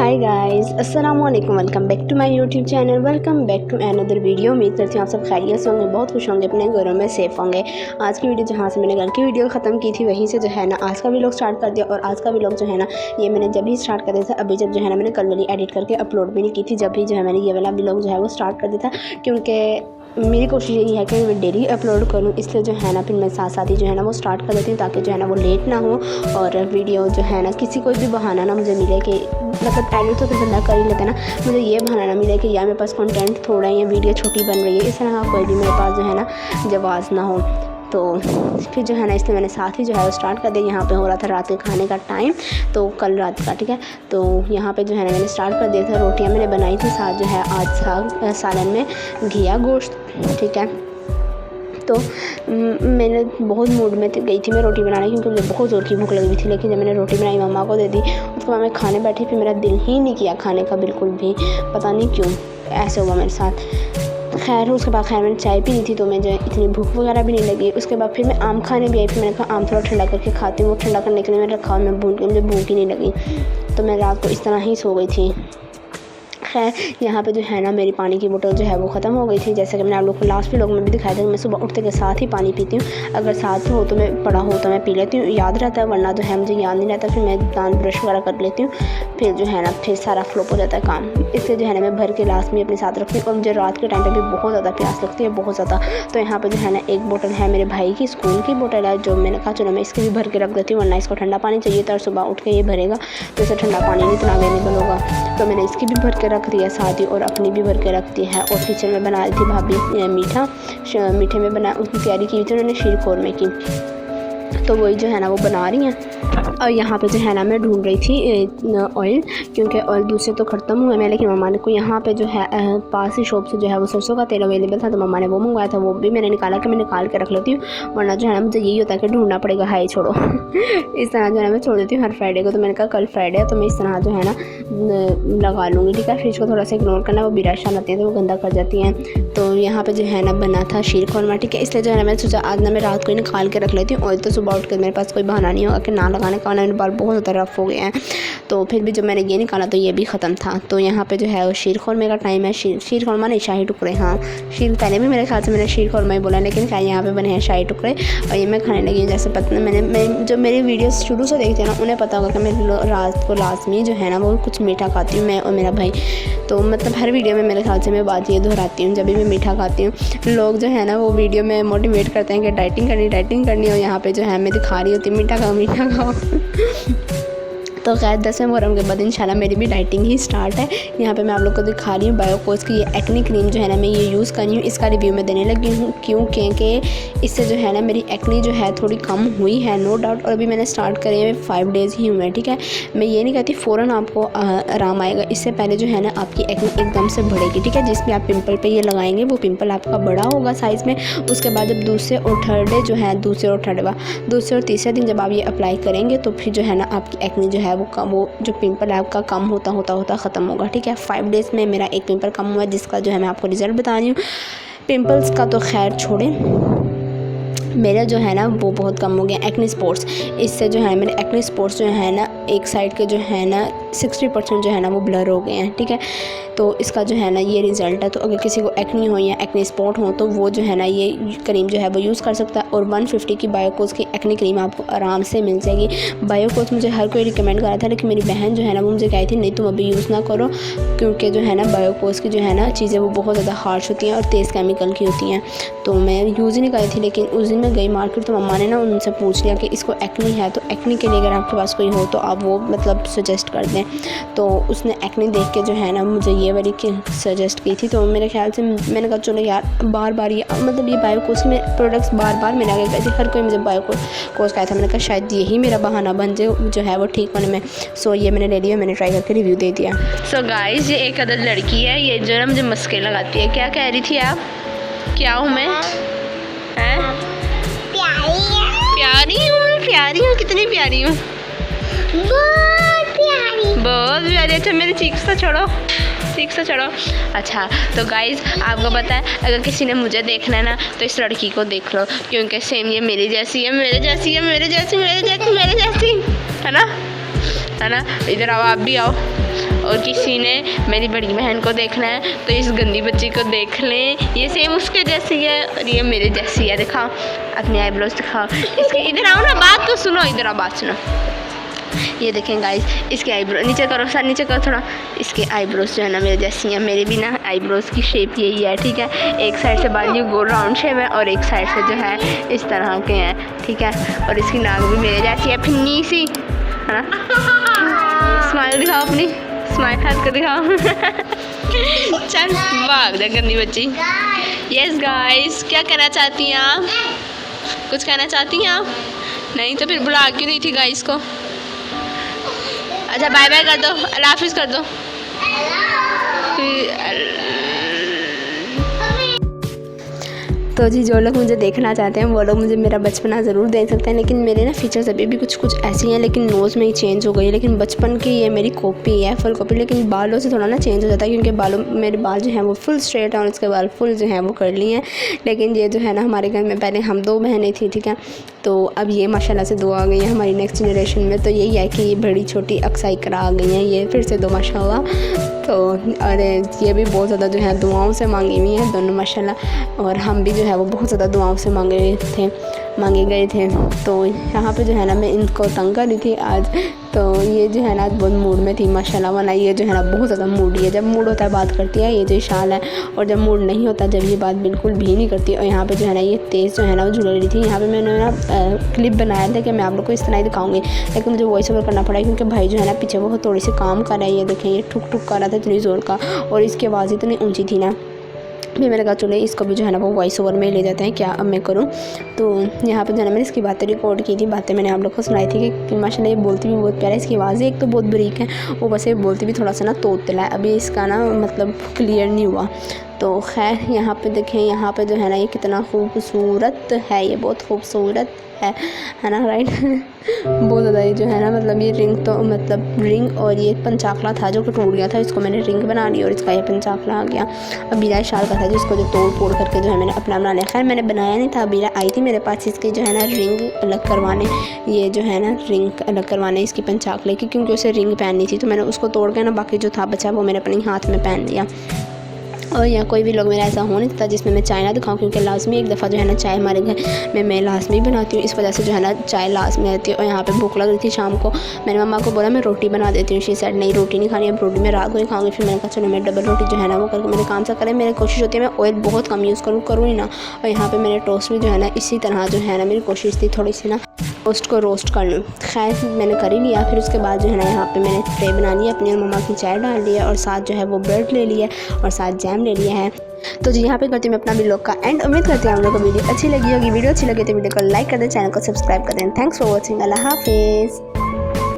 हाय guys, अस्सलाम वालेकुम। Welcome back to my YouTube channel. Welcome back to another video. उम्मीद करती हूँ आप सब खैरियत से होंगे, बहुत खुश होंगे, अपने घरों में सेफ होंगे। आज की वीडियो जहाँ से मैंने कल की वीडियो ख़त्म की थी वहीं से जो है ना आज का व्लॉग स्टार्ट कर दिया। और आज का व्लॉग जो है ना ये मैंने जब ही स्टार्ट कर दिया था, अभी जब जो है ना मैंने कल वाली एडिट करके अपलोड भी नहीं की थी, जब भी जो है मैंने ये वाला व्लॉग जो है वो स्टार्ट कर दिया था। क्योंकि मेरी कोशिश यही है कि मैं डेली अपलोड करूँ, इसलिए जो है ना फिर मैं साथ साथ ही जो है ना वो स्टार्ट कर देती हूँ, ताकि जो है ना वो लेट ना हो और वीडियो जो है ना किसी कोई भी बहाना ना मुझे मिले कि मतलब एडिट तो बंदा कर ही लेता ना, मुझे ये बहाना ना मिले कि यार मेरे पास कंटेंट थोड़ा है या वीडियो छोटी बन रही है, इस तरह कोई भी मेरे पास जो है ना जवाब ना हो। तो फिर जो है ना इसलिए मैंने साथ ही जो है वो स्टार्ट कर दिया। यहाँ पे हो रहा था रात के खाने का टाइम, तो कल रात का, ठीक है। तो यहाँ पे जो है ना मैंने स्टार्ट कर दिया था। रोटियाँ मैंने बनाई थी, साथ जो है आज सालन में घिया गोश्त, ठीक है। तो मैंने बहुत मूड में गई थी मैं रोटी बनाने, क्योंकि मुझे बहुत ज़ोर की भूख लगी थी। लेकिन जब मैंने रोटी बनाई मम्मा को दे दी, उसके बाद मैं खाने बैठी, फिर मेरा दिल ही नहीं किया खाने का बिल्कुल भी, पता नहीं क्यों ऐसे हुआ मेरे साथ। खैर उसके बाद मैंने चाय पी ली थी, तो मुझे इतनी भूख वगैरह भी नहीं लगी। उसके बाद फिर मैं आम खाने भी आई, फिर मैंने कहा आम थोड़ा ठंडा करके खाती हूँ। वो ठंडा करने के लिए मैंने रखा, मैं भूल के मुझे भूख ही नहीं लगी, तो मैं रात को इस तरह ही सो गई थी। खैर यहाँ पे जो है ना मेरी पानी की बोतल जो है वो ख़त्म हो गई थी। जैसे कि मैंने आप लोग को लास्ट व्लॉग में भी दिखाया था कि मैं सुबह उठते के साथ ही पानी पीती हूँ। अगर साथ हो तो मैं पड़ा हो तो मैं पी लेती हूँ, याद रहता है, वरना जो है मुझे याद नहीं रहता। फिर मैं दांत ब्रश वगैरह कर लेती हूँ, फिर जो है ना फिर सारा फ्लॉप हो जाता है काम। इसलिए जो है ना मैं भर के लास्ट में अपने साथ रखती हूँ। और मुझे रात के टाइम पर भी बहुत ज़्यादा प्यास लगती है, बहुत ज़्यादा। तो यहाँ पर जो है ना एक बोतल है मेरे भाई की स्कूल की बोतल है, जो मैंने कहा चलो मैं इसकी भी भर के रख देती हूँ, वरना इसको ठंडा पानी चाहिए था और सुबह उठ के ये भरेगा तो इसे ठंडा पानी नहीं इतना अवेलेबल होगा। तो मैंने इसकी भी भर के रख दिया साथ ही, और अपनी भी भर के रखती है। और किचन में बना रही थी भाभी मीठे में बना उसकी तैयारी की थी उन्होंने, शीर खोरमे की, तो वही जो है ना वो बना रही हैं। और यहाँ पे जो है ना मैं ढूंढ रही थी ऑयल, क्योंकि ऑयल दूसरे तो ख़त्म हुए मैं, लेकिन मम्मा ने को यहाँ पे जो है पास ही शॉप से जो है वो सरसों का तेल अवेलेबल था, तो मम्मा ने वो मंगवाया था। वो भी मैंने निकाला कि मैं निकाल के रख लेती हूँ, वरना जो है ना मुझे यही होता है कि ढूंढना पड़ेगा, हाय छोड़ो। इस तरह जो है ना मैं छोड़ देती हूँ हर फ्राइडे को। तो मैंने कहा कल फ्राइडे है तो मैं इस तरह जो है ना लगा लूँगी, ठीक है। फ्रिज को थोड़ा सा इग्नोर करना, वो बिराशान आती है तो वो गंदा कर जाती हैं। तो यहाँ पर जो है ना बना था शीर खोरमा, ठीक है। इसलिए जो है ना मैं सोचा आज ना मैं रात को ही निकाल के रख लेती हूँ ऑयल, तो सुबह उठ कर मेरे पास कोई बहाना नहीं होगा कि ना लगाने का। मेरे बाल बहुत ज़्यादा रफ हो गए हैं, तो फिर भी जब मैंने ये निकाला तो ये भी ख़त्म था। तो यहाँ पे जो है वो शीर खोरमे का टाइम है। शीर खोरमा नहीं, शाही टुकड़े, हाँ शीर, पहले भी मेरे ख्याल से मैंने शीर खोरमा ही बोला, लेकिन क्या यहाँ पे बने हैं शाही टुकड़े। और ये मैं खाने लगी हूँ। जैसे पता मैं जो मेरी वीडियोस शुरू से देखते हैं ना उन्हें पता होगा कि मैं रात को लाजमी जो है ना वो कुछ मीठा खाती हूँ, मैं और मेरा भाई। तो मतलब हर वीडियो में मेरे ख्याल से मैं बात ये दोहराती हूँ, जब भी मैं मीठा खाती हूँ लोग जो है ना वो वीडियो में मोटिवेट करते हैं कि डाइटिंग करनी। और यहाँ पे जो है मैं दिखा रही होती मीठा खाओ। तो खैर 10वें मुहर्रम के बाद इंशाल्लाह मेरी भी डाइटिंग ही स्टार्ट है। यहाँ पे मैं आप लोग को दिखा रही हूँ बायोकोस की ये एक्ने क्रीम जो है ना मैं ये यूज़ कर रही हूँ। इसका रिव्यू मैं देने लगी हूँ, क्योंकि इससे जो है ना मेरी एक्ने जो है थोड़ी कम हुई है, नो डाउट। और अभी मैंने स्टार्ट करे हुए 5 डेज़ ही हुए हैं, ठीक है। मैं ये नहीं कहती फ़ौरन आपको आराम आएगा, इससे पहले जो है ना आपकी एक्ने एकदम से बढ़ेगी, ठीक है। जिसमें आप पिंपल पे ये लगाएंगे वो पिंपल आपका बड़ा होगा साइज़ में। उसके बाद जब दूसरे और तीसरे दिन जब आप ये अप्लाई करेंगे तो फिर जो है ना आपकी एक्ने जो है वो जो पिंपल है आपका कम होता ख़त्म होगा, ठीक है। 5 डेज़ में मेरा एक पिंपल कम हुआ है, जिसका जो है मैं आपको रिज़ल्ट बता रही हूँ। पिंपल्स का तो खैर छोड़ें, मेरा जो है ना वो बहुत कम हो गया एक्ने स्पॉट्स। इससे जो है मेरे एक्ने स्पॉट्स जो है ना एक साइड के जो है ना 60% जो है ना वो ब्लर हो गए हैं, ठीक है। तो इसका जो है ना ये रिज़ल्ट है। तो अगर किसी को एक्ने हो या एक्ने स्पॉट हो तो वो जो है ना ये क्रीम जो है वो यूज़ कर सकता है। और 150 की बायोकोस की एक्ने क्रीम आपको आराम से मिल जाएगी। बायोकोस मुझे हर कोई रिकमेंड करा था, लेकिन मेरी बहन जो है ना वो मुझे कही थी नहीं तुम अभी यूज़ ना करो, क्योंकि जो है ना बायोकोस की जो है ना चीज़ें वो बहुत ज़्यादा हार्श होती हैं और तेज़ केमिकल की होती हैं। तो मैं यूज़ ही नहीं करी थी। लेकिन उस दिन मैं गई मार्केट तो मम्मा ने ना उनसे पूछ लिया कि इसको एक्ने है, तो एक्ने के लिए अगर आपके पास कोई हो तो आप वो मतलब सजेस्ट कर दें। तो उसने एक्ने देख के जो है ना मुझे ये वाली सजेस्ट की थी। तो मेरे ख्याल से मैंने कहा चलो यार बार बार ये मतलब ये बायोकोस में प्रोडक्ट्स बार मेरे आगे गए थे, हर कोई मुझे बायोकोस कहा था। मैंने कहा शायद यही मेरा बहाना बन जाए जो है वो ठीक होने में। सो ये मैंने ले लिया, मैंने ट्राई करके रिव्यू दे दिया। सो गाइस ये एक अदद लड़की है, ये जो है मुझे मस्के लगाती है। क्या कह रही थी आप? क्या हूँ मैं? प्यारी हूँ, कितनी प्यारी हूँ? बहुत प्यारी। अच्छा मेरी चीक्स तो छोड़ो। अच्छा तो गाइज़ आपको पता है अगर किसी ने मुझे देखना है ना तो इस लड़की को देख लो, क्योंकि सेम ये मेरी जैसी है, मेरे जैसी है ना। इधर आओ, आप भी आओ। और किसी ने मेरी बड़ी बहन को देखना है तो इस गंदी बच्ची को देख लें, ये सेम उसके जैसी है और ये मेरे जैसी है। दिखाओ अपने आईब्रोज दिखाओ इसके, इधर आओ ना, बात तो सुनो, इधर आओ बात सुनो। ये देखें गाइस, इसके आईब्रो नीचे करो सर, नीचे करो थोड़ा। इसके आईब्रोज जो है ना मेरे जैसी हैं, मेरे भी ना आईब्रोज की शेप यही है, ठीक है। एक साइड से बाल ये गोल राउंड शेप है और एक साइड से जो है इस तरह के हैं, ठीक है। और इसकी नाक भी मेरे जैसी है, फिन्नी सी, है ना। स्माइल दिखाओ अपनी, स्माइल हाथ को दिखाओ। चल भाग जा गंदी बच्ची। यस गाइस, क्या कहना चाहती हैं आप? कुछ कहना चाहती हैं आप? नहीं तो फिर बुला क्यों नहीं थी गाइस को? अच्छा बाय बाय कर दो, अल्लाह हाफिज़ कर दो। तो जी जो लोग मुझे देखना चाहते हैं वो लोग मुझे मेरा बचपना ज़रूर देख सकते हैं, लेकिन मेरे ना फीचर्स अभी भी कुछ कुछ ऐसी हैं, लेकिन नोज़ में ही चेंज हो गई है। लेकिन बचपन की ये मेरी कॉपी है, फुल कॉपी, लेकिन बालों से थोड़ा ना चेंज हो जाता है, क्योंकि मेरे बाल जो हैं वो फुल स्ट्रेट हैं और उसके बाल फुल जो हैं वो कर लिए हैं। लेकिन ये जो है ना हमारे घर में पहले हम 2 बहनें थी, ठीक है, तो अब ये माशाल्लाह से 2 आ गई हैं हमारी नेक्स्ट जनरेशन में। तो यही है कि ये बड़ी छोटी अक्साई करा आ गई हैं, ये फिर से 2 माशाल्लाह। तो और ये भी बहुत ज़्यादा जो है दुआओं से मांगी हुई हैं दोनों माशाल्लाह, और हम भी जो है वो बहुत ज़्यादा दुआओं से मांगे गए थे। तो यहाँ पे जो है ना मैं इनको तंग कर रही थी आज, तो ये जो है ना बहुत मूड में थी माशाल्लाह, वरना ये जो है ना बहुत ज़्यादा मूडी है। जब मूड होता है बात करती है ये जो शाल है, और जब मूड नहीं होता जब ये बात बिल्कुल भी नहीं करती। और यहाँ पे जो है ना ये तेज़ जो है ना वो झुल रही थी। यहाँ पे मैंने ना क्लिप बनाया था कि मैं आप लोग को इस तरह ही दिखाऊंगी, लेकिन मुझे वॉइस ओवर करना पड़ा क्योंकि भाई जो है ना पीछे वो थोड़ी सी काम कर रहा है। ये देखें ये ठुक ठुक कर रहा था इतनी ज़ोर का, और इसकी आवाज़ इतनी ऊँची थी ना, फिर मैंने कहा चलो इसको भी जो है ना वो वॉइस ओवर में ले जाते हैं, क्या अब मैं करूँ। तो यहाँ पर जो है ना मैंने इसकी बातें रिकॉर्ड की थी, बातें मैंने आप लोग को सुनाई थी कि माशाल्लाह ये बोलती भी बहुत प्यारा है, इसकी आवाज़ एक तो बहुत बारीक है, वो बस ये बोलती भी थोड़ा सा ना तोतला है, अभी इसका ना मतलब क्लियर नहीं हुआ। तो खैर यहाँ पे देखें, यहाँ पे जो है ना ये कितना खूबसूरत है, ये बहुत खूबसूरत है ना, राइट। बहुत ज़्यादा ये जो है ना मतलब ये रिंग और ये पंचाकला था जो कि टूट गया था, इसको मैंने रिंग बना ली और इसका ये पंचाकला आ गया। अब बीरा शाल का था जिसको जो तोड़ फोड़ करके जो है मैंने अपना बना लिया। खैर मैंने बनाया नहीं था, बीरा आई थी मेरे पास इसकी जो है ना रिंग अलग करवाने, ये जो है ना रिंग अलग करवाने इसकी पंचाकले की, क्योंकि उसे रिंग पहननी थी। तो मैंने उसको तोड़ के ना बाकी जो था बचा वो मैंने अपने हाथ में पहन लिया। और यहाँ कोई भी लोग मेरा ऐसा हो नहीं सकता जिसमें मैं चाय ना दिखाऊं, क्योंकि लाजमी एक दफ़ा जो है ना चाय हमारे घर में मैं लाजमी बनाती हूँ, इस वजह से जो है ना चाय लाजमी आती है। और यहाँ पे भूख लग रही थी शाम को, मैंने मम्मा को बोला मैं रोटी बना देती हूँ। शी सेड नहीं रोटी नहीं खानी, अब रोटी मैं रात को ही खाऊंगी। फिर मैंने कहा चलो मैं डबल रोटी जो है ना वो करके मेरे काम से करें। मेरी कोशिश होती है मैं ऑयल बहुत कम यूज़ करूँ ही ना। और यहाँ पर मैंने टोस्ट भी जो है ना इसी तरह जो है ना मेरी कोशिश थी थोड़ी सी ना टोस्ट को रोस्ट कर लूँ। खैर मैंने कर ही लिया। फिर उसके बाद जो है ना यहाँ पे मैंने ट्रे बना लिया अपनी और मम्मा की चाय डाल लिया, और साथ जो है वो ब्रेड ले लिया और साथ जैम ले लिया है। तो जी यहाँ पे करती हूँ मैं अपना व्लॉग का एंड। उम्मीद करती हूँ आप लोगों को वीडियो अच्छी लगी होगी। वीडियो अच्छी लगी तो वीडियो को लाइक कर दें, चैनल को सब्सक्राइब कर दें। Thanks for watching. अल्लाह हाफिज़।